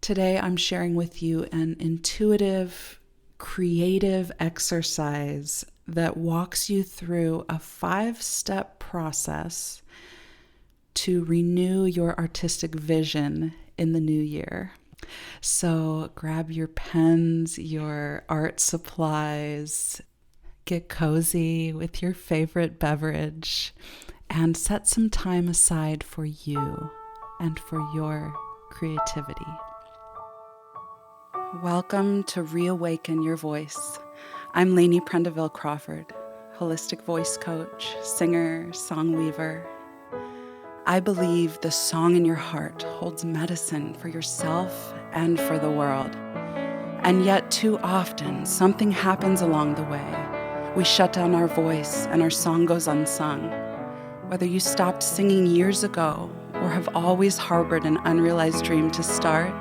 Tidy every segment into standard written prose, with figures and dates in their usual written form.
Today I'm sharing with you an intuitive, creative exercise that walks you through a 5-step process to renew your artistic vision in the new year. So grab your pens, your art supplies, get cozy with your favorite beverage, and set some time aside for you and for your creativity. Welcome to Reawaken Your Voice. I'm Lainey Crawford, holistic voice coach, singer, song weaver. I believe the song in your heart holds medicine for yourself and for the world. And yet too often, something happens along the way. We shut down our voice and our song goes unsung. Whether you stopped singing years ago or have always harbored an unrealized dream to start,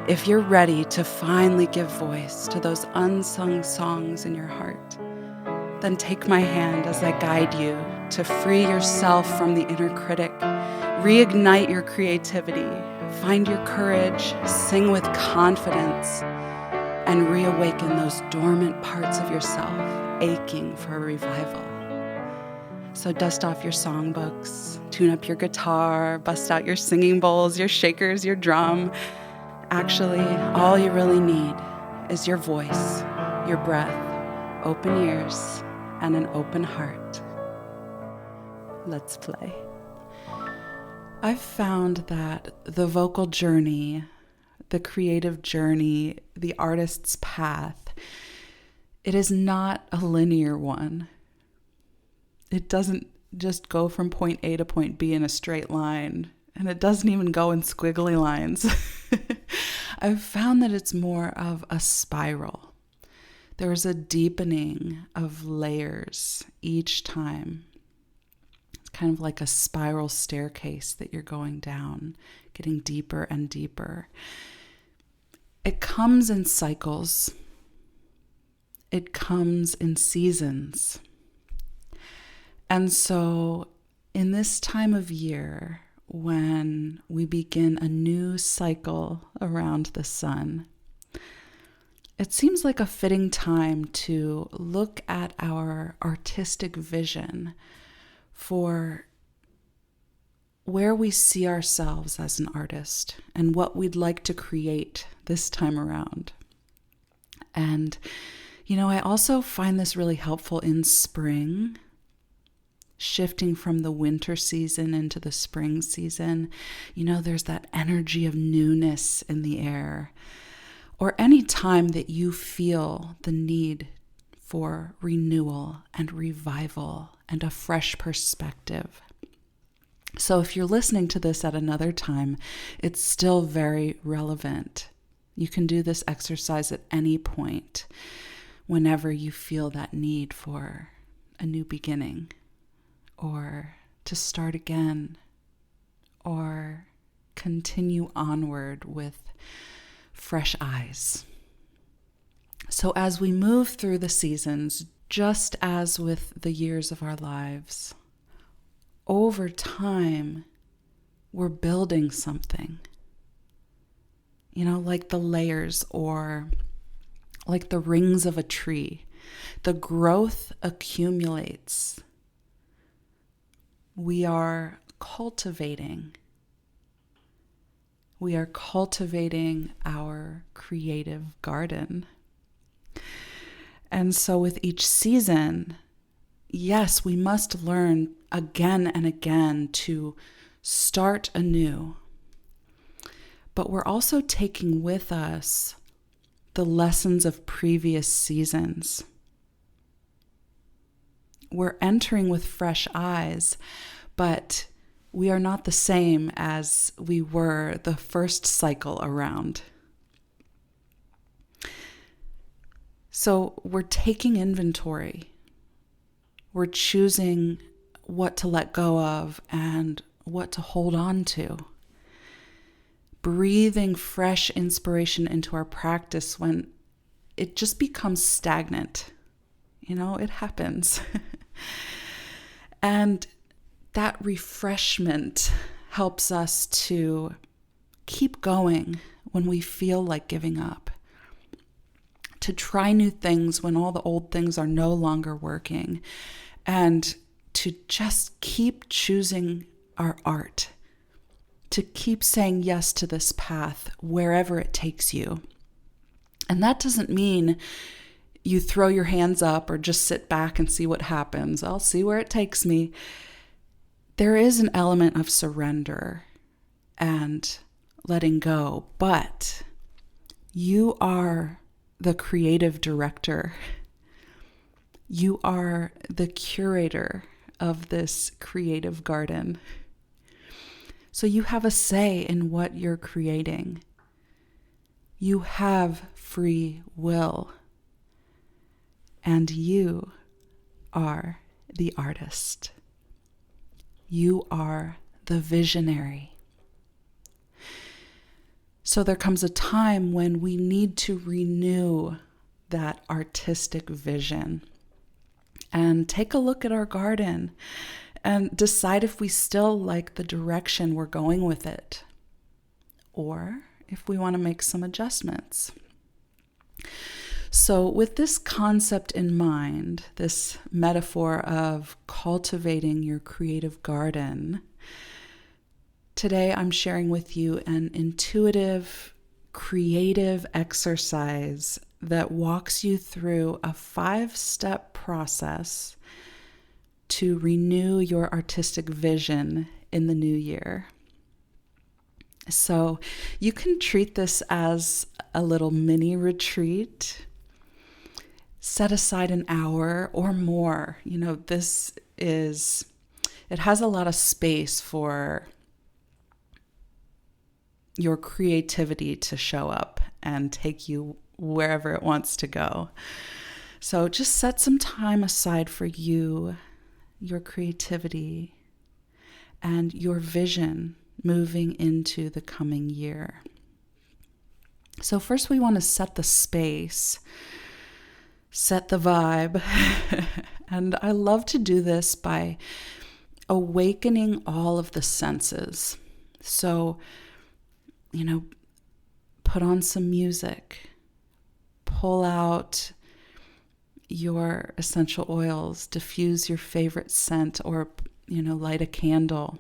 if you're ready to finally give voice to those unsung songs in your heart, then take my hand as I guide you to free yourself from the inner critic, reignite your creativity, find your courage, sing with confidence, and reawaken those dormant parts of yourself aching for a revival. So dust off your songbooks, tune up your guitar, bust out your singing bowls, your shakers, your drum. Actually, all you really need is your voice, your breath, open ears, and an open heart. Let's play. I've found that the vocal journey, the creative journey, the artist's path, it is not a linear one. It doesn't just go from point A to point B in a straight line, and it doesn't even go in squiggly lines. I've found that it's more of a spiral. There's a deepening of layers each time. It's kind of like a spiral staircase that you're going down, getting deeper and deeper. It comes in cycles. It comes in seasons. And so in this time of year, when we begin a new cycle around the sun, it seems like a fitting time to look at our artistic vision for where we see ourselves as an artist and what we'd like to create this time around. And, I also find this really helpful in spring, shifting from the winter season into the spring season. There's that energy of newness in the air. Or any time that you feel the need for renewal and revival and a fresh perspective. So if you're listening to this at another time, it's still very relevant. You can do this exercise at any point, whenever you feel that need for a new beginning, or to start again, or continue onward with fresh eyes. So as we move through the seasons, just as with the years of our lives, over time, we're building something. Like the layers or like the rings of a tree. The growth accumulates. We are cultivating. We are cultivating our creative garden. And so with each season, yes, we must learn again and again to start anew. But we're also taking with us the lessons of previous seasons. We're entering with fresh eyes, but we are not the same as we were the first cycle around. So we're taking inventory. We're choosing what to let go of and what to hold on to. Breathing fresh inspiration into our practice when it just becomes stagnant. It happens. And that refreshment helps us to keep going when we feel like giving up, to try new things when all the old things are no longer working, and to just keep choosing our art, to keep saying yes to this path wherever it takes you. And that doesn't mean you throw your hands up or just sit back and see what happens. I'll see where it takes me. There is an element of surrender and letting go, but you are the creative director. You are the curator of this creative garden. So you have a say in what you're creating. You have free will. And you are the artist. You are the visionary. So there comes a time when we need to renew that artistic vision and take a look at our garden and decide if we still like the direction we're going with it, or if we want to make some adjustments. So with this concept in mind, this metaphor of cultivating your creative garden, today I'm sharing with you an intuitive, creative exercise that walks you through a 5-step process to renew your artistic vision in the new year. So you can treat this as a little mini retreat. Set aside an hour or more. It has a lot of space for your creativity to show up and take you wherever it wants to go. So just set some time aside for you, your creativity, and your vision moving into the coming year. So first we want to set the space, set the vibe. And I love to do this by awakening all of the senses. So, put on some music, pull out your essential oils, diffuse your favorite scent, or, light a candle.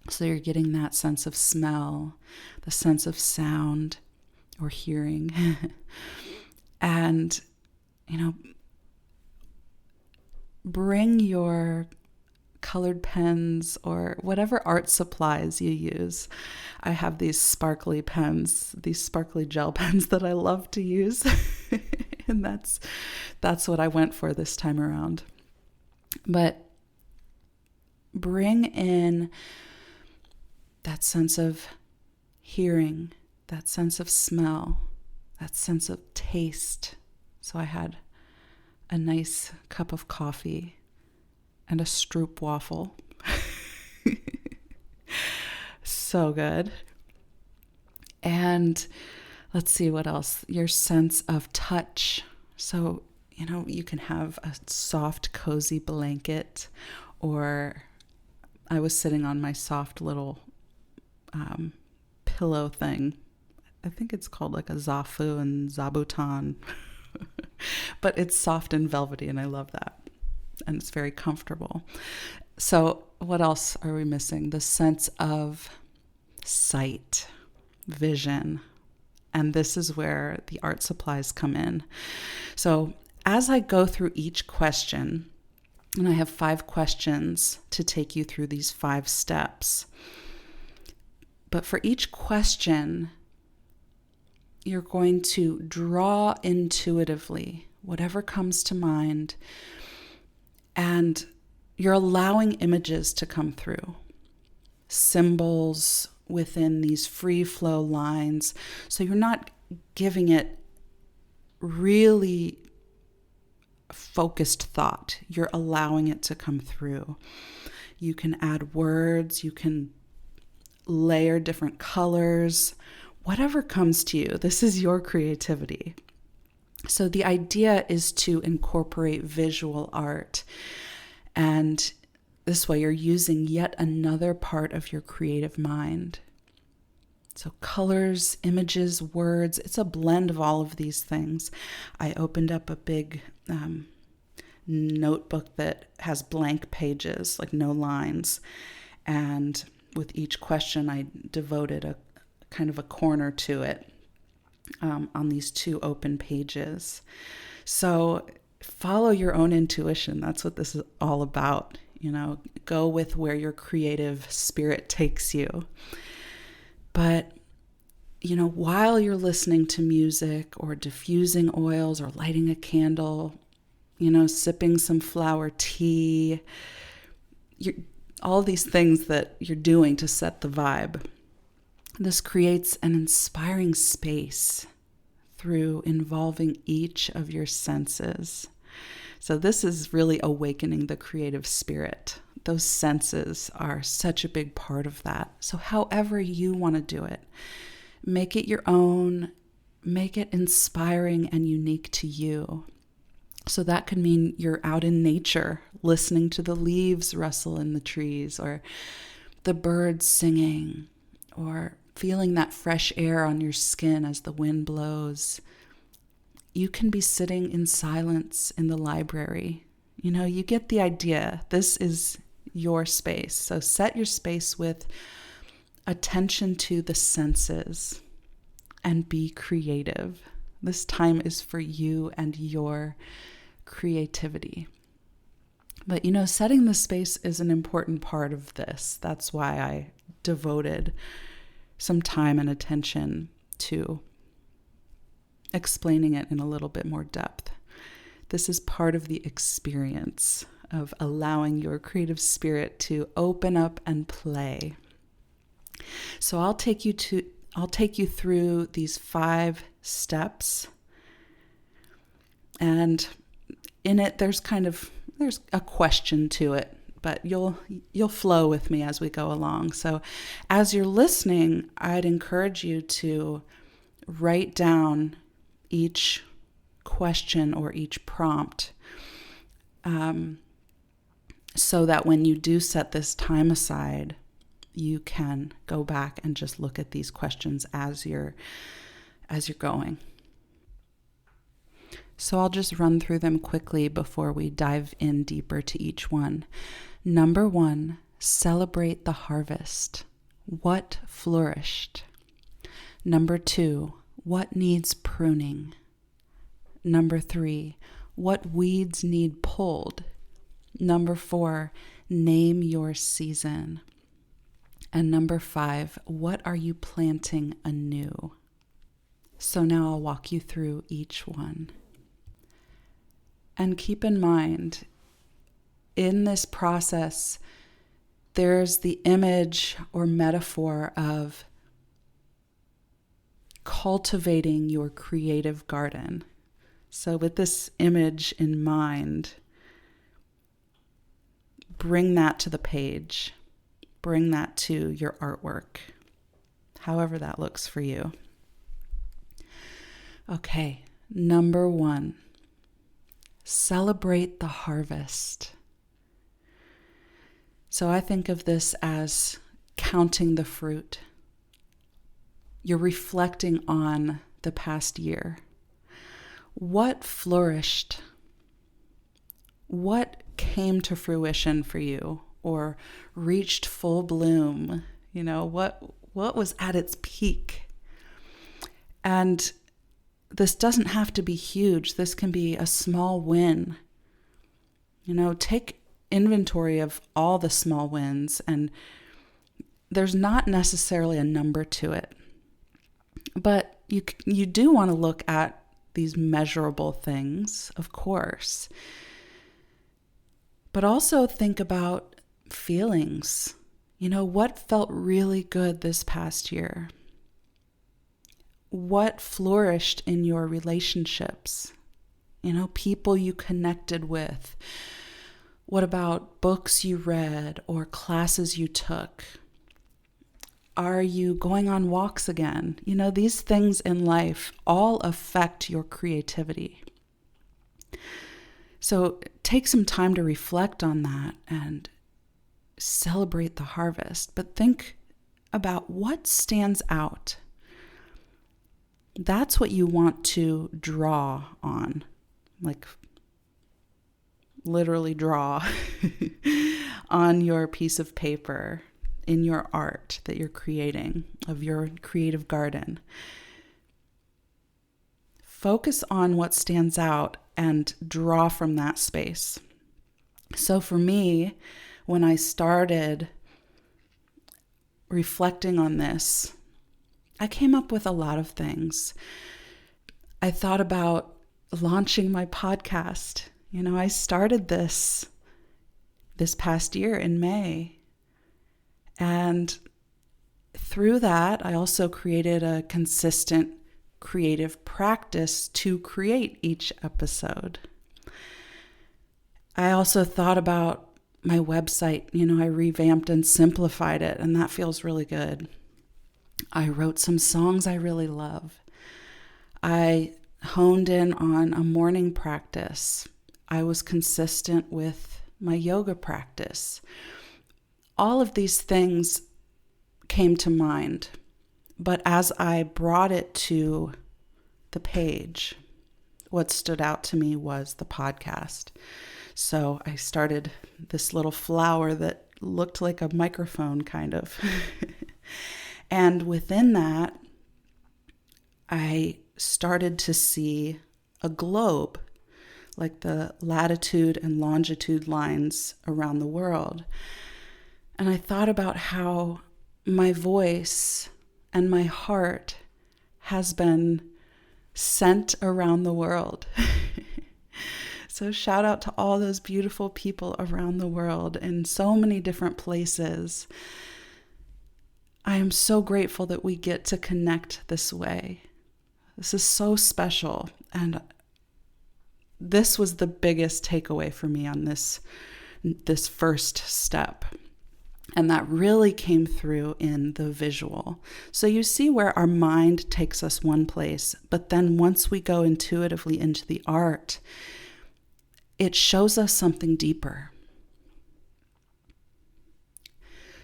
So you're getting that sense of smell, the sense of sound or hearing. And bring your colored pens or whatever art supplies you use. I have these sparkly pens, these sparkly gel pens that I love to use. And that's what I went for this time around. But bring in that sense of hearing, that sense of smell, that sense of taste. So I had a nice cup of coffee and a stroop waffle. So good. And let's see what else. Your sense of touch. So, you can have a soft, cozy blanket, or I was sitting on my soft little pillow thing. I think it's called like a zafu and zabuton. But it's soft and velvety, and I love that. And it's very comfortable. So what else are we missing? The sense of sight, vision. And this is where the art supplies come in. So as I go through each question, and I have 5 questions to take you through these 5 steps. But for each question, you're going to draw intuitively whatever comes to mind, and you're allowing images to come through, symbols within these free flow lines. So you're not giving it really focused thought. You're allowing it to come through. You can add words, you can layer different colors, whatever comes to you. This is your creativity. So the idea is to incorporate visual art, and this way you're using yet another part of your creative mind. So colors, images, words, it's a blend of all of these things. I opened up a big notebook that has blank pages, like no lines. And with each question, I devoted a kind of a corner to it on these 2 open pages. So follow your own intuition. That's what this is all about. Go with where your creative spirit takes you. But, while you're listening to music or diffusing oils or lighting a candle, sipping some flower tea, all these things that you're doing to set the vibe, this creates an inspiring space through involving each of your senses. So this is really awakening the creative spirit. Those senses are such a big part of that. So however you want to do it, make it your own, make it inspiring and unique to you. So that could mean you're out in nature, listening to the leaves rustle in the trees, or the birds singing, or feeling that fresh air on your skin as the wind blows. You can be sitting in silence in the library. You get the idea. This is your space. So set your space with attention to the senses and be creative. This time is for you and your creativity. But setting the space is an important part of this. That's why I devoted some time and attention to explaining it in a little bit more depth. This is part of the experience of allowing your creative spirit to open up and play. So I'll take you through these 5 steps. And in it there's a question to it, but you'll flow with me as we go along. So as you're listening, I'd encourage you to write down each question or each prompt, so that when you do set this time aside, you can go back and just look at these questions as you're going. So I'll just run through them quickly before we dive in deeper to each one. Number 1, celebrate the harvest. What flourished? Number 2, what needs pruning? Number 3, what weeds need pulled? Number 4, name your season. And number 5, what are you planting anew? So now I'll walk you through each one. And keep in mind, in this process, there's the image or metaphor of cultivating your creative garden. So with this image in mind, bring that to the page. Bring that to your artwork, however that looks for you. Okay, number 1, celebrate the harvest. So I think of this as counting the fruit. You're reflecting on the past year. What flourished? What came to fruition for you or reached full bloom? What was at its peak? And this doesn't have to be huge. This can be a small win. Take inventory of all the small wins, and there's not necessarily a number to it. But you do want to look at these measurable things, of course. But also think about feelings. What felt really good this past year? What flourished in your relationships? People you connected with. What about books you read or classes you took? Are you going on walks again? These things in life all affect your creativity. So take some time to reflect on that and celebrate the harvest. But think about what stands out. That's what you want to draw on, like literally draw on your piece of paper in your art that you're creating of your creative garden. Focus on what stands out and draw from that space. So for me, when I started reflecting on this, I came up with a lot of things. I thought about launching my podcast. I started this past year in May. And through that, I also created a consistent creative practice to create each episode. I also thought about my website. I revamped and simplified it, and that feels really good. I wrote some songs I really love. I honed in on a morning practice. I was consistent with my yoga practice. All of these things came to mind, but as I brought it to the page, what stood out to me was the podcast. So I started this little flower that looked like a microphone, kind of. And within that, I started to see a globe, like the latitude and longitude lines around the world. And I thought about how my voice and my heart has been sent around the world. So shout out to all those beautiful people around the world in so many different places. I am so grateful that we get to connect this way. This is so special. And this was the biggest takeaway for me on this first step. And that really came through in the visual. So you see where our mind takes us one place, but then once we go intuitively into the art, it shows us something deeper.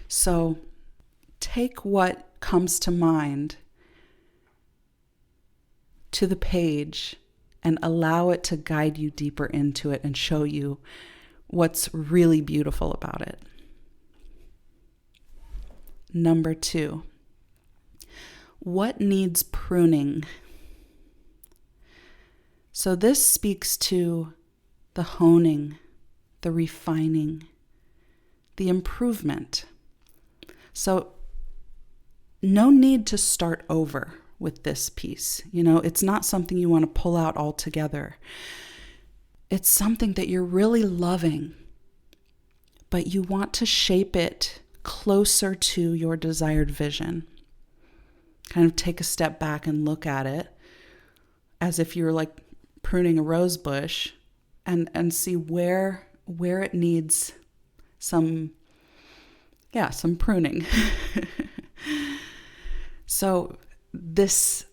So take what comes to mind to the page and allow it to guide you deeper into it and show you what's really beautiful about it. Number 2, what needs pruning? So this speaks to the honing, the refining, the improvement. So no need to start over with this piece. It's not something you want to pull out altogether. It's something that you're really loving, but you want to shape it closer to your desired vision. Kind of take a step back and look at it as if you're like pruning a rose bush and see where it needs some pruning. So this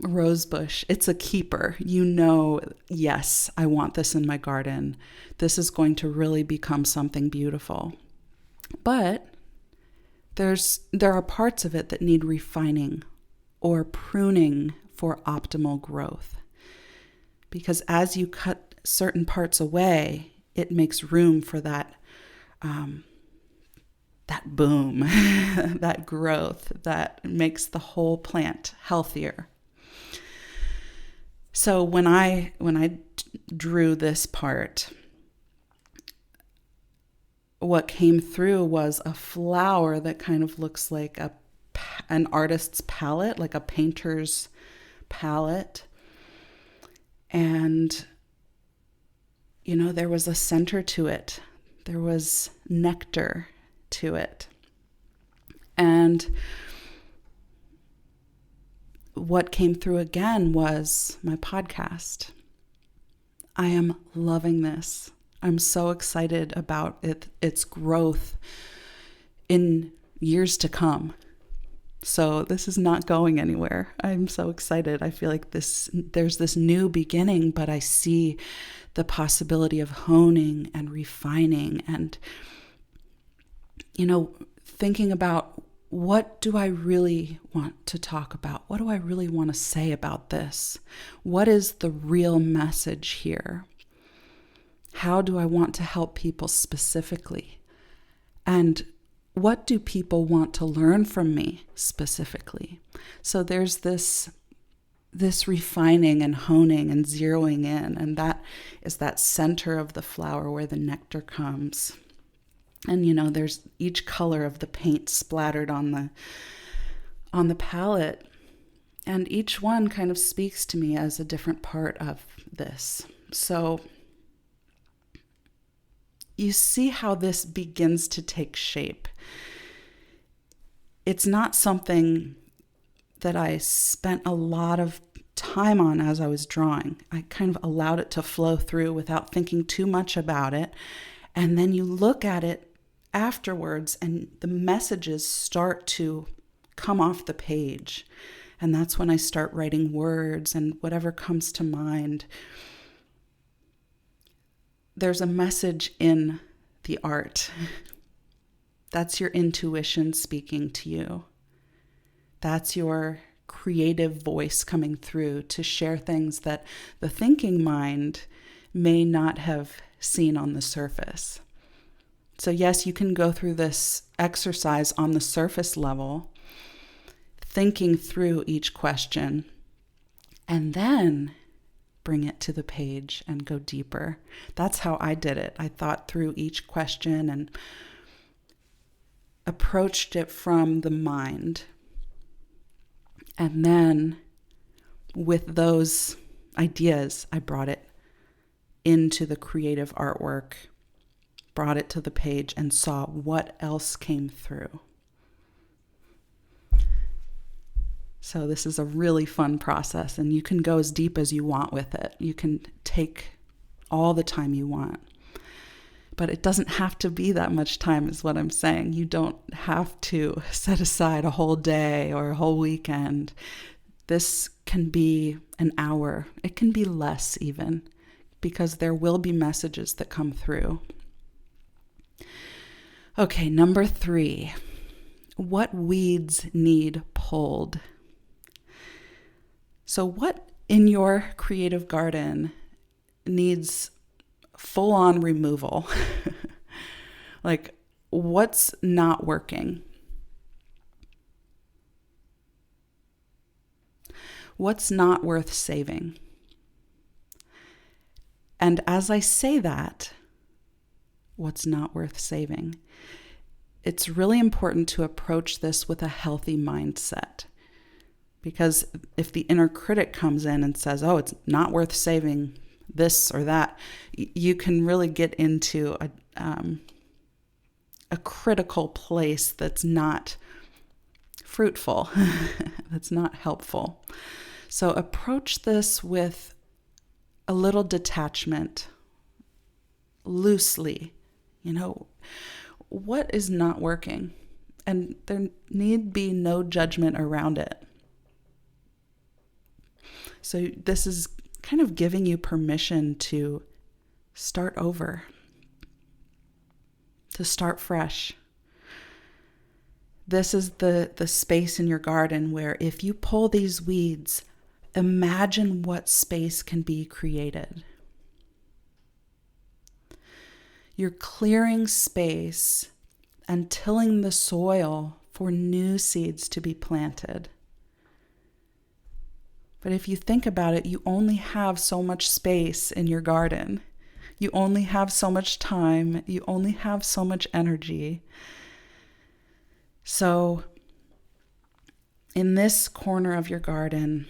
rose bush, it's a keeper. Yes, I want this in my garden. This is going to really become something beautiful. But there are parts of it that need refining or pruning for optimal growth. Because as you cut certain parts away, it makes room for that boom, that growth that makes the whole plant healthier. So when I drew this part, what came through was a flower that kind of looks like an artist's palette, like a painter's palette. And, there was a center to it. There was nectar to it. And what came through again was my podcast. I am loving this. I'm so excited about its growth in years to come. So this is not going anywhere. I'm so excited. I feel like there's this new beginning, but I see the possibility of honing and refining and, thinking about what do I really want to talk about? What do I really want to say about this? What is the real message here? How do I want to help people specifically? And what do people want to learn from me specifically? So there's this refining and honing and zeroing in, and that is that center of the flower where the nectar comes. And there's each color of the paint splattered on the palette, and each one kind of speaks to me as a different part of this. So you see how this begins to take shape. It's not something that I spent a lot of time on as I was drawing. I kind of allowed it to flow through without thinking too much about it. And then you look at it afterwards and the messages start to come off the page. And that's when I start writing words and whatever comes to mind. There's a message in the art. That's your intuition speaking to you. That's your creative voice coming through to share things that the thinking mind may not have seen on the surface. So yes, you can go through this exercise on the surface level, thinking through each question, and then bring it to the page and go deeper. That's how I did it. I thought through each question and approached it from the mind. And then with those ideas, I brought it into the creative artwork, brought it to the page, and saw what else came through. So this is a really fun process, and you can go as deep as you want with it. You can take all the time you want. But it doesn't have to be that much time is what I'm saying. You don't have to set aside a whole day or a whole weekend. This can be an hour. It can be less even, because there will be messages that come through. Okay, number 3. What weeds need pulled? So what in your creative garden needs full-on removal? Like, what's not working? What's not worth saving? And as I say that, what's not worth saving, it's really important to approach this with a healthy mindset. Because if the inner critic comes in and says, oh, it's not worth saving this or that, you can really get into a critical place that's not fruitful, that's not helpful. So approach this with a little detachment, loosely. What is not working? And there need be no judgment around it. So this is kind of giving you permission to start over, to start fresh. This is the space in your garden where if you pull these weeds, imagine what space can be created. You're clearing space and tilling the soil for new seeds to be planted. But if you think about it, you only have so much space in your garden. You only have so much time. You only have so much energy. So in this corner of your garden,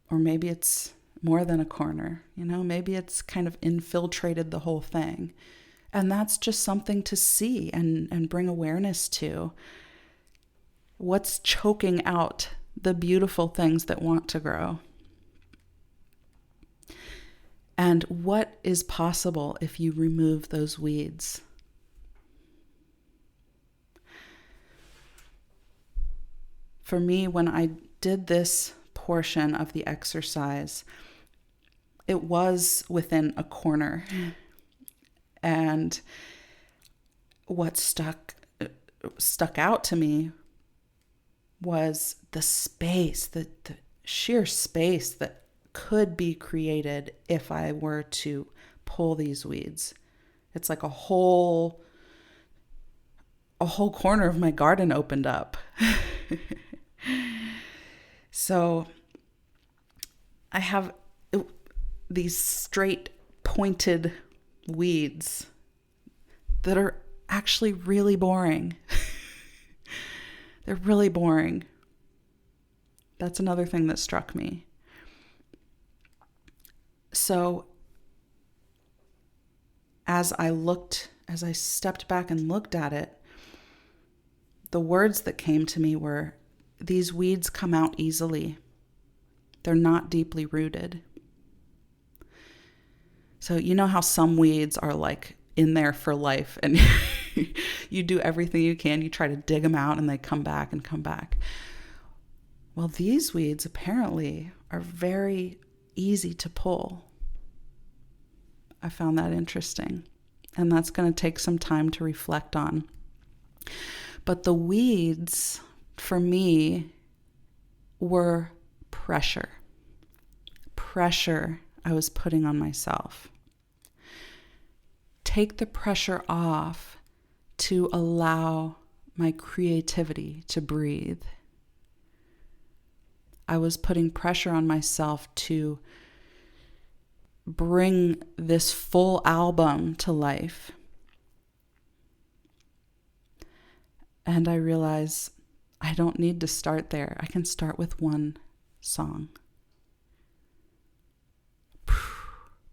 or maybe it's more than a corner, maybe it's kind of infiltrated the whole thing. And that's just something to see and bring awareness to. What's choking out the beautiful things that want to grow? And what is possible if you remove those weeds? For me, when I did this portion of the exercise, it was within a corner. And what stuck out to me was the space, the sheer space that could be created if I were to pull these weeds. It's like a whole corner of my garden opened up. So I have these straight pointed weeds that are actually really boring. They're really boring. That's another thing that struck me. So as I stepped back and looked at it, the words that came to me were, these weeds come out easily. They're not deeply rooted. So you know how some weeds are like in there for life and you do everything you can. You try to dig them out and they come back and come back. Well, these weeds apparently are very easy to pull. I found that interesting. And that's going to take some time to reflect on. But the weeds, for me, were pressure. Pressure I was putting on myself. Take the pressure off to allow my creativity to breathe. I was putting pressure on myself to bring this full album to life. And I realize I don't need to start there. I can start with one song.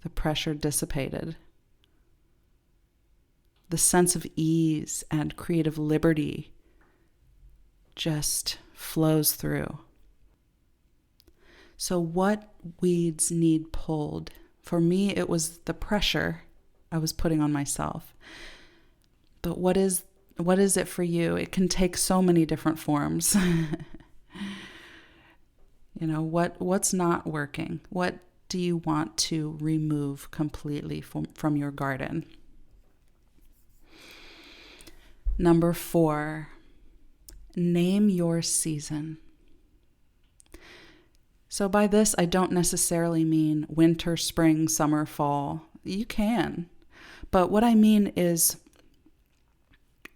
The pressure dissipated. The sense of ease and creative liberty just flows through. So what weeds need pulled? For me, it was the pressure I was putting on myself. But what is it for you? It can take so many different forms. What's not working? What do you want to remove completely from your garden? Number 4, name your season. So by this, I don't necessarily mean winter, spring, summer, fall. You can. But what I mean is,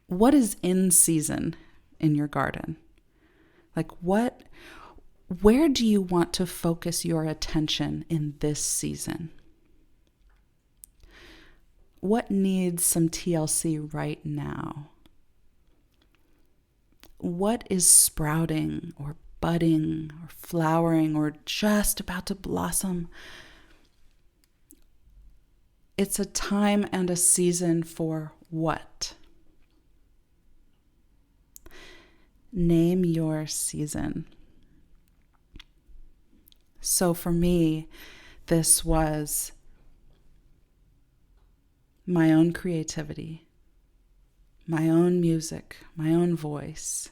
what is in season in your garden? Like where do you want to focus your attention in this season? What needs some TLC right now? What is sprouting or budding or flowering or just about to blossom? It's a time and a season for what? Name your season. So for me, this was my own creativity, my own music, my own voice.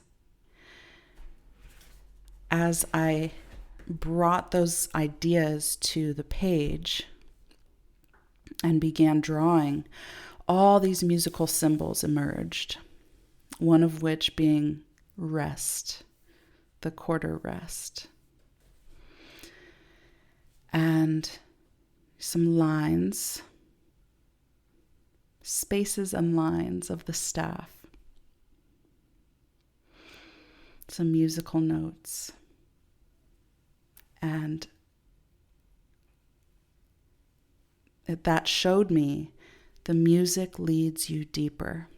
As I brought those ideas to the page and began drawing, all these musical symbols emerged, one of which being rest, the quarter rest. And some lines, spaces and lines of the staff. Some musical notes. And that showed me the music leads you deeper.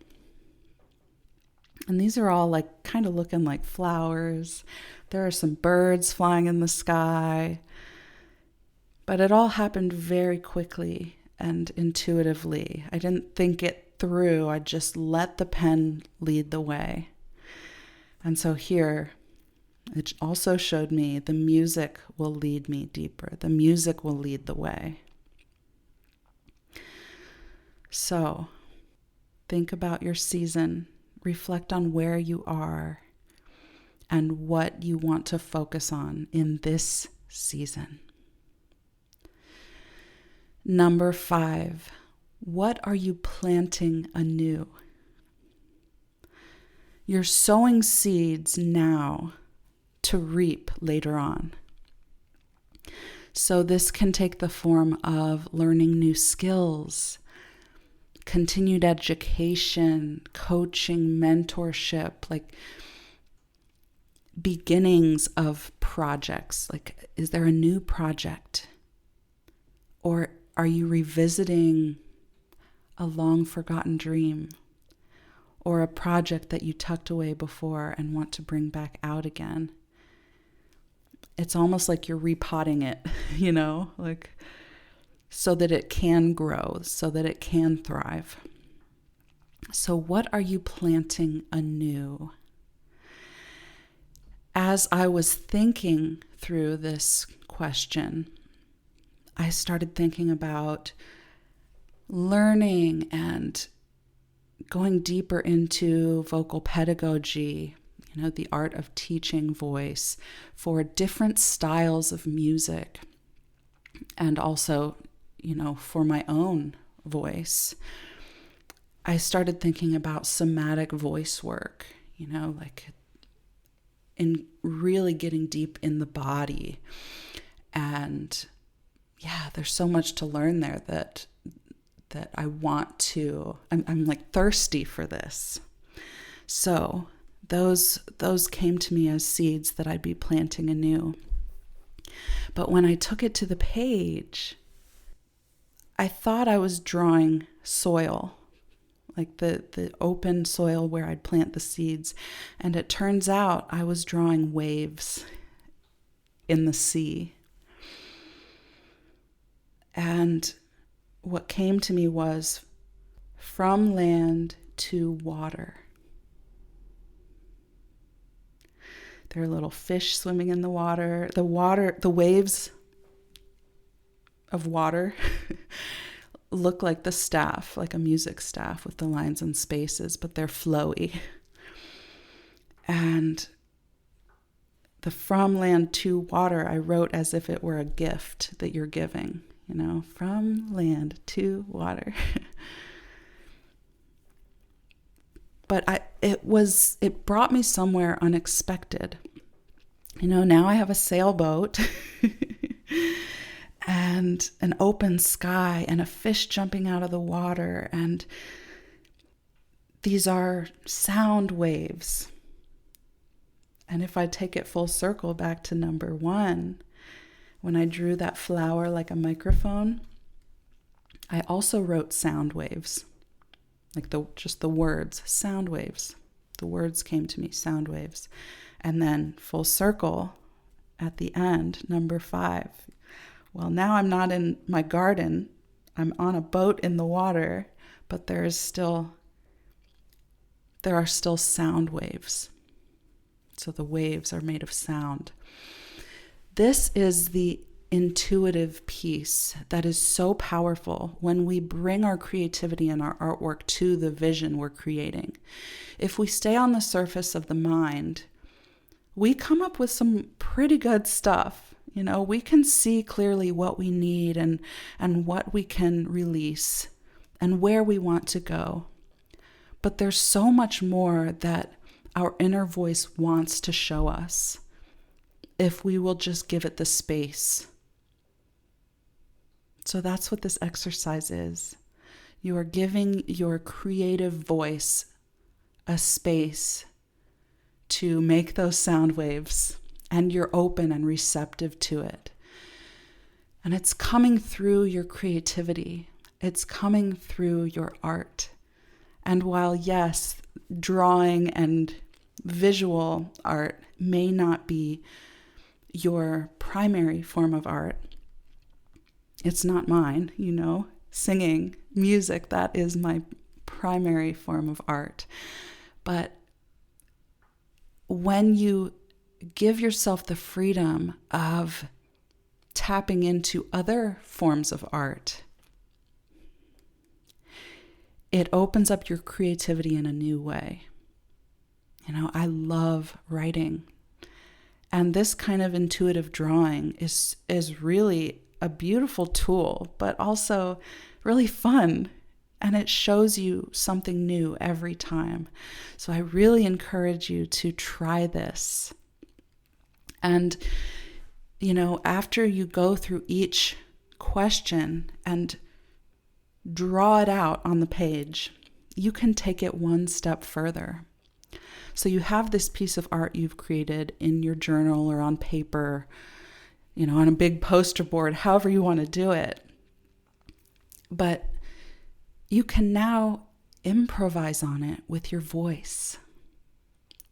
And these are all like kind of looking like flowers. There are some birds flying in the sky. But it all happened very quickly and intuitively. I didn't think it through. I just let the pen lead the way. And so here, it also showed me the music will lead me deeper. The music will lead the way. So think about your season. Reflect on where you are and what you want to focus on in this season. Number 5, what are you planting anew? You're sowing seeds now to reap later on. So this can take the form of learning new skills, continued education, coaching, mentorship, like beginnings of projects. Like, is there a new project? Or are you revisiting a long forgotten dream? Or a project that you tucked away before and want to bring back out again? It's almost like you're repotting it, like so that it can grow, so that it can thrive. So what are you planting anew? As I was thinking through this question, I started thinking about learning and going deeper into vocal pedagogy, the art of teaching voice for different styles of music, and also, for my own voice. I started thinking about somatic voice work, like in really getting deep in the body. And yeah, there's so much to learn there that I want to, I'm like thirsty for this. So those came to me as seeds that I'd be planting anew. But when I took it to the page, I thought I was drawing soil, like the open soil where I'd plant the seeds. And it turns out I was drawing waves in the sea. And what came to me was from land to water. There are little fish swimming in the water. The waves of water look like the staff, like a music staff with the lines and spaces, but they're flowy. And the from land to water, I wrote as if it were a gift that you're giving, from land to water. But it brought me somewhere unexpected. Now I have a sailboat and an open sky and a fish jumping out of the water. And these are sound waves. And if I take it full circle back to number 1, when I drew that flower like a microphone, I also wrote sound waves. Like just the words, sound waves. The words came to me, sound waves. And then full circle at the end, number 5. Well, now I'm not in my garden. I'm on a boat in the water, but there are still sound waves. So the waves are made of sound. This is the intuitive piece that is so powerful when we bring our creativity and our artwork to the vision we're creating. If we stay on the surface of the mind, we come up with some pretty good stuff. We can see clearly what we need and what we can release and where we want to go. But there's so much more that our inner voice wants to show us if we will just give it the space. So that's what this exercise is. You are giving your creative voice a space to make those sound waves, and you're open and receptive to it. And it's coming through your creativity. It's coming through your art. And while, yes, drawing and visual art may not be your primary form of art, it's not mine, singing, music, that is my primary form of art. But when you give yourself the freedom of tapping into other forms of art, it opens up your creativity in a new way. I love writing. And this kind of intuitive drawing is really a beautiful tool, but also really fun. And it shows you something new every time. So I really encourage you to try this. And, after you go through each question and draw it out on the page, you can take it one step further. So you have this piece of art you've created in your journal or on paper, on a big poster board, however you want to do it. But you can now improvise on it with your voice.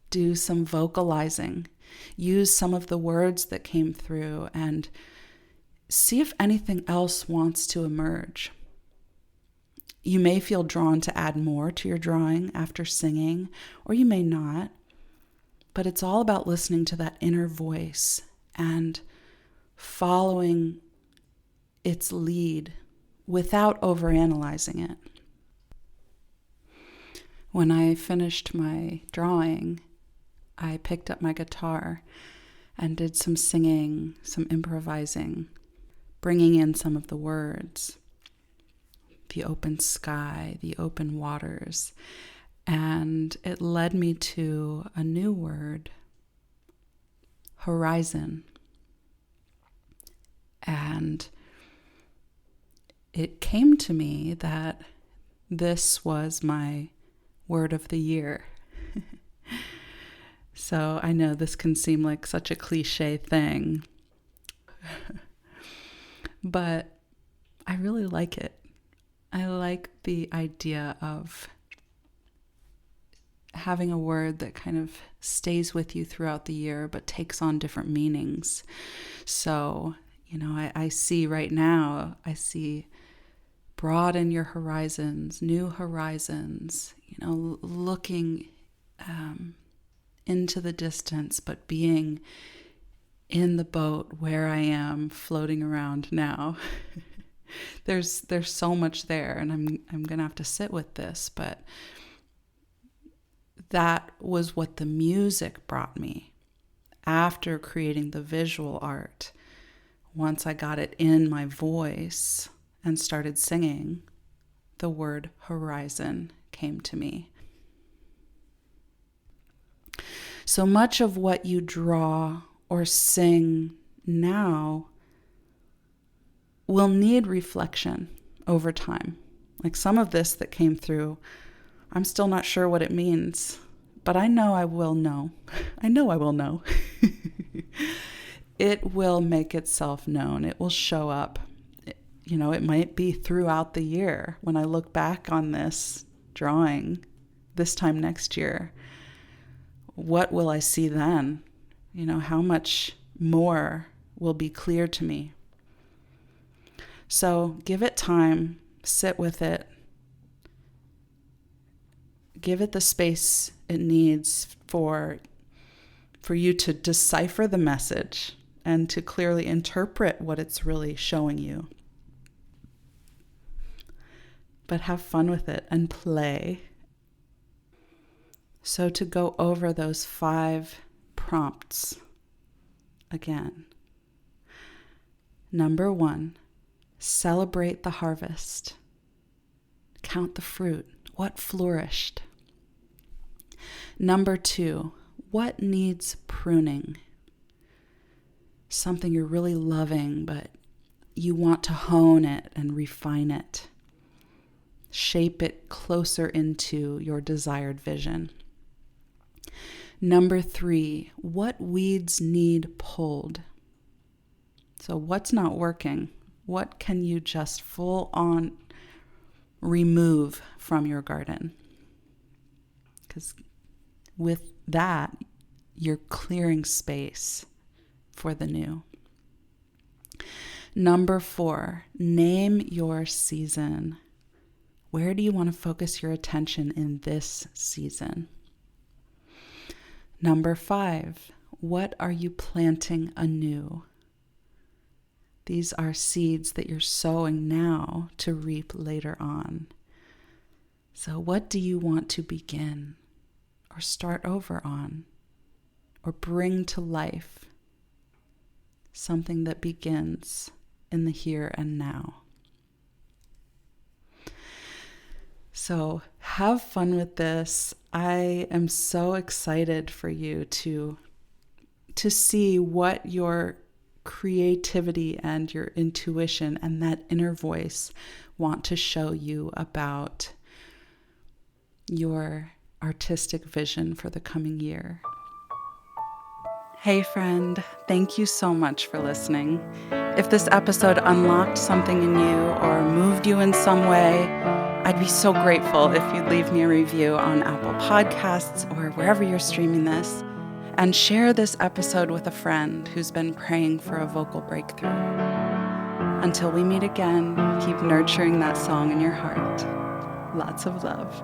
Do some vocalizing. Use some of the words that came through and see if anything else wants to emerge. You may feel drawn to add more to your drawing after singing, or you may not. But it's all about listening to that inner voice and following its lead without overanalyzing it. When I finished my drawing, I picked up my guitar and did some singing, some improvising, bringing in some of the words. The open sky, the open waters. And it led me to a new word, horizon. And it came to me that this was my word of the year. So I know this can seem like such a cliche thing, but I really like it. I like the idea of having a word that kind of stays with you throughout the year, but takes on different meanings. So, I see right now, broaden your horizons, new horizons, looking into the distance, but being in the boat where I am floating around now. There's so much there, and I'm gonna have to sit with this, but that was what the music brought me after creating the visual art. Once I got it in my voice and started singing, the word horizon came to me. So much of what you draw or sing now will need reflection over time. Like some of this that came through, I'm still not sure what it means, but I know I will know. I know I will know. It will make itself known. It will show up. It might be throughout the year when I look back on this drawing this time next year. What will I see then? How much more will be clear to me? So give it time, sit with it, give it the space it needs for you to decipher the message and to clearly interpret what it's really showing you. But have fun with it and play. So to go over those 5 prompts again. Number 1, celebrate the harvest. Count the fruit. What flourished? Number 2, what needs pruning? Something you're really loving, but you want to hone it and refine it. Shape it closer into your desired vision. Number 3, what weeds need pulled? So what's not working? What can you just full on remove from your garden? Because with that, you're clearing space for the new. Number 4, name your season. Where do you want to focus your attention in this season? Number 5, what are you planting anew? These are seeds that you're sowing now to reap later on. So what do you want to begin or start over on or bring to life? Something that begins in the here and now. So have fun with this. I am so excited for you to to see what your creativity and your intuition and that inner voice want to show you about your artistic vision for the coming year. Hey friend, thank you so much for listening. If this episode unlocked something in you or moved you in some way, I'd be so grateful if you'd leave me a review on Apple Podcasts or wherever you're streaming this, and share this episode with a friend who's been praying for a vocal breakthrough. Until we meet again, keep nurturing that song in your heart. Lots of love.